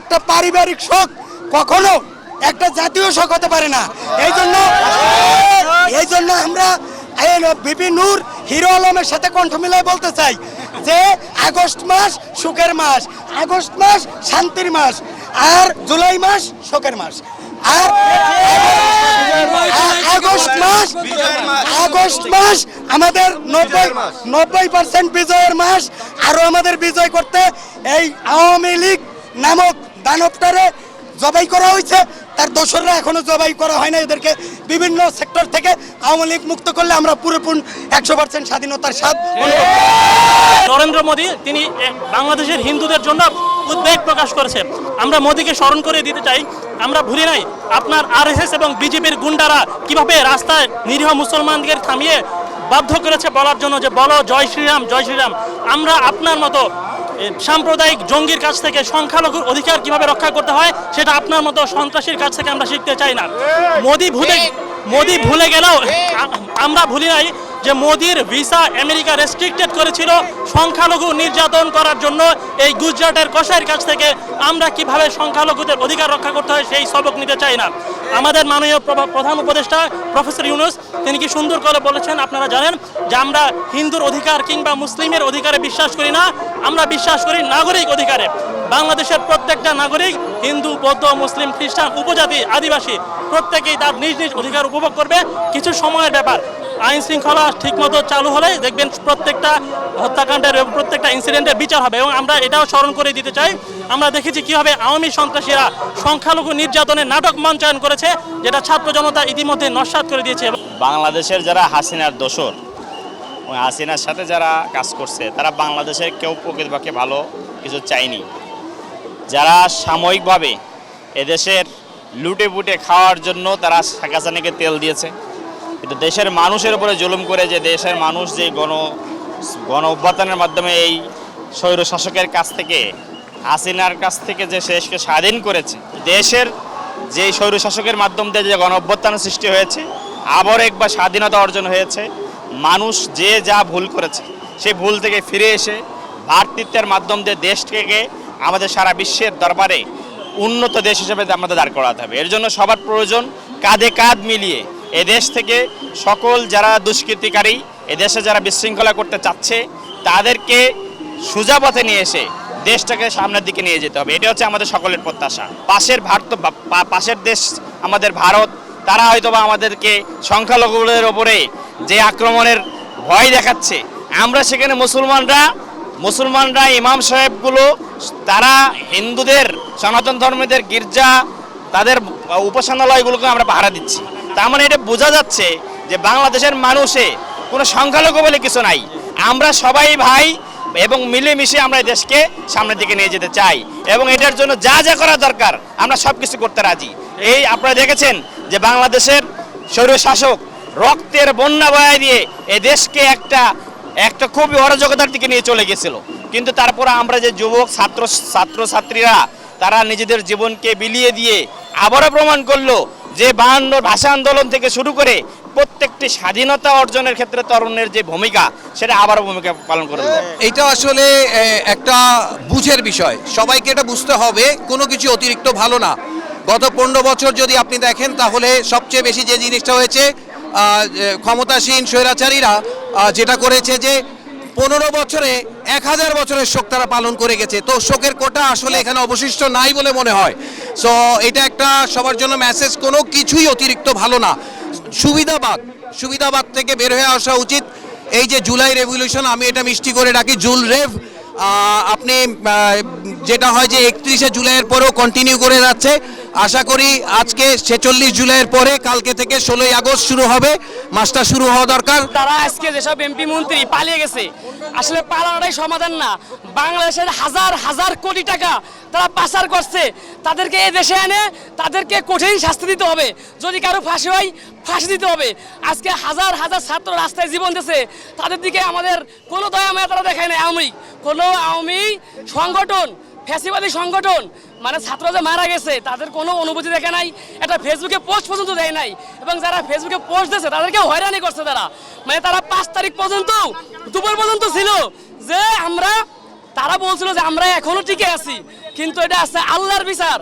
একটা পারিবারিক শোক কখনো একটা জাতীয় শোক হতে পারে না। এই জন্য আমরা বিপি নূর হিরো আলমের সাথে কণ্ঠ মিলাই বলতে চাই যে আগস্ট মাস সুখের মাস, আগস্ট মাস শান্তির মাস, আর জুলাই মাস শোকের মাস, আর আগস্ট মাস আমাদের 90% বিজয়ের মাস। আরো আমাদের বিজয় করতে এই আওয়ামী লীগ নামক দানবটারে জবাই করা হয়েছে, তার দোসররা এখনো জবাই করা হয় না। এদেরকে বিভিন্ন সেক্টর থেকে আওয়ামী লীগ মুক্ত করলে আমরা পুরোপুরি 100% স্বাধীনতার স্বাদ। নরেন্দ্র মোদী তিনি বাংলাদেশের হিন্দুদের জন্য উদ্বেগ প্রকাশ করেছে। আমরা মোদীকে স্মরণ করে দিতে চাই, আমরা ভুলি নাই আপনার আরএসএস এবং বিজেপির গুন্ডারা কিভাবে রাস্তায় নিরীহ মুসলমানদের থামিয়ে বাধ্য করেছে বলার জন্য যে বলো জয় শ্রীরাম জয় শ্রীরাম। আমরা আপনার মতো সাম্প্রদায়িক জঙ্গির কাছ থেকে সংখ্যালঘুর অধিকার কিভাবে রক্ষা করতে হয় সেটা আপনার মতো সন্ত্রাসীর কাছ থেকে আমরা শিখতে চাই না। মোদি ভুলে গেলেও আমরা ভুলি নাই যে মোদির ভিসা আমেরিকা রেস্ট্রিক্টেড করেছিল সংখ্যালঘু নির্যাতন করার জন্য। এই গুজরাটের কসাইয়ের কাছ থেকে আমরা কিভাবে সংখ্যালঘুদের অধিকার রক্ষা করতে হয় সেই সবক নিতে চাই না। আমাদের মাননীয় প্রধান উপদেষ্টা প্রফেসর ইউনূস তিনি কি সুন্দর করে বলেছেন, আপনারা জানেন যে আমরা হিন্দুর অধিকার কিংবা মুসলিমের অধিকারে বিশ্বাস করি না, আমরা বিশ্বাস করি নাগরিক অধিকারে। বাংলাদেশের প্রত্যেকটা নাগরিক হিন্দু, বৌদ্ধ, মুসলিম, খ্রিস্টান, উপজাতি, আদিবাসী প্রত্যেকেই তার নিজ নিজ অধিকার উপভোগ করবে। কিছু সময়ের ব্যাপার, আইন শৃঙ্খলা ঠিকমতো চালু হলে দেখবেন প্রত্যেকটা হত্যাকাণ্ডের এবং প্রত্যেকটা ইনসিডেন্টের বিচার হবে। এবং আমরা এটাও স্মরণ করে দিতে চাই, আমরা দেখেছি কীভাবে আওয়ামী সন্ত্রাসীরা সংখ্যালঘু নির্যাতনের নাটক মঞ্চায়ন করেছে, যেটা ছাত্র জনতা ইতিমধ্যে নস্যাৎ করে দিয়েছে। বাংলাদেশের যারা হাসিনার দোসর, ওই হাসিনার সাথে যারা কাজ করছে তারা বাংলাদেশের কেউ প্রকৃতপক্ষে ভালো কিছু চায়নি। যারা সাময়িকভাবে এদেশের লুটে পুটে খাওয়ার জন্য তারা শেখ হাসিনাকে তেল দিয়েছে, কিন্তু দেশের মানুষের উপরে জুলুম করে যে দেশের মানুষ যে গণ অভ্যুত্থানের মাধ্যমে এই স্বৈর শাসকের কাছ থেকে, হাসিনার কাছ থেকে যে দেশকে স্বাধীন করেছে, দেশের যে স্বৈর শাসকের মাধ্যম দিয়ে যে গণ অভ্যুত্থানের সৃষ্টি হয়েছে, আবার একবার স্বাধীনতা অর্জন হয়েছে, মানুষ যে যা ভুল করেছে সেই ভুল থেকে ফিরে এসে ভ্রাতৃত্বের মাধ্যম দিয়ে দেশকে আমাদের সারা বিশ্বের দরবারে উন্নত দেশ হিসেবে আমাদের দাঁড় করাতে হবে। এর জন্য সবার প্রয়োজন কাঁধে কাঁধ মিলিয়ে এদেশ থেকে সকল যারা দুষ্কৃতিকারী, এদেশে যারা বিশৃঙ্খলা করতে চাচ্ছে তাদেরকে সোজা পথে নিয়ে এসে দেশটাকে সামনের দিকে নিয়ে যেতে হবে। এটা হচ্ছে আমাদের সকলের প্রত্যাশা। পাশের দেশ আমাদের ভারত, তারা হয়তোবা আমাদেরকে সংখ্যালঘুদের ওপরে যে আক্রমণের ভয় দেখাচ্ছে, আমরা সেখানে মুসলমানরা ইমাম সাহেবগুলো তারা হিন্দুদের, সনাতন ধর্মীদের গির্জা, তাদের উপাসনালয়গুলোকে আমরা পাহারা দিচ্ছি। তার মানে এটা বোঝা যাচ্ছে যে বাংলাদেশের মানুষে কোনো সংখ্যালঘু বলে কিছু নাই, আমরা সবাই ভাই এবং মিলেমিশে আমরা এই দেশকে সামনের দিকে নিয়ে যেতে চাই। এবং এটার জন্য যা যা করা দরকার আমরা সব কিছু করতে রাজি। এই আপনারা দেখেছেন যে বাংলাদেশের স্বৈর শাসক রক্তের বন্যা বয়ে দিয়ে এই দেশকে একটা খুবই অরাজকতার দিকে নিয়ে চলে গেছিল, কিন্তু তারপরে আমরা যে যুবক ছাত্রছাত্রীরা তারা নিজেদের জীবনকে বিলিয়ে দিয়ে আবারও প্রমাণ করলো যে 52 ভাষা আন্দোলন থেকে শুরু করে প্রত্যেকটি স্বাধীনতা অর্জনের ক্ষেত্রে তরুণের যে ভূমিকা, সেটা আবারও ভূমিকা পালন করে। এটা আসলে একটা বুঝের বিষয়, সবাইকে এটা বুঝতে হবে, কোনো কিছু অতিরিক্ত ভালো না। গত 15 বছর যদি আপনি দেখেন তাহলে সবচেয়ে বেশি যে জিনিসটা হয়েছে, ক্ষমতাসীন স্বৈরাচারীরা যেটা করেছে যে 15 বছরে 1000 বছরের শোক তারা পালন করে গেছে। তো শোকের কোটা আসলে এখানে অবশিষ্ট নাই বলে মনে হয়। সো এটা একটা সবার জন্য মেসেজ, কোনো কিছুই অতিরিক্ত ভালো না। সুবিধাবাদ থেকে বের হয়ে আসা উচিত। এই যে জুলাই রেভলিউশন, আমি এটা মিষ্টি করে ডাকি জুল রেভ। আপনি যেটা হয় যে 31শে জুলাইয়ের পরেও কন্টিনিউ করে যাচ্ছে। আশা করি আজকে 46 জুলাইয়ের পরে কালকে থেকে 16ই আগস্ট শুরু হবে, মাসটা শুরু হওয়া দরকার। তারা আজকে যেসব এমপি মন্ত্রী পালিয়ে গেছে, আসলে পালানোটাই সমাধান না। বাংলাদেশের হাজার হাজার কোটি টাকা তারা পাচার করছে, তাদেরকে এই দেশে এনে তাদেরকে কঠিন শাস্তি দিতে হবে। যদি কারো ফাঁসি হয় ফাঁসি দিতে হবে। আজকে হাজার হাজার ছাত্র রাস্তায় জীবন দিয়েছে, তাদের দিকে আমাদের কোনো দয়া মায়া তারা দেখায় না। আওয়ামী সংগঠন, ফ্যাসিবাদী সংগঠন, মানে ছাত্র যে মারা গেছে তাদের কোনো অনুভূতি দেখে নাই, একটা ফেসবুকে পোস্ট পর্যন্ত দেয় নাই। এবং যারা ফেসবুকে পোস্ট দিয়েছে তাদেরকে হয়রানি করছে তারা। মানে তারা 5 তারিখ পর্যন্ত দুপুর পর্যন্ত ছিল যে আমরা তারা বলছিল যে আমরা এখনো টিকে আছি, কিন্তু এটা আছে আল্লাহর বিচার।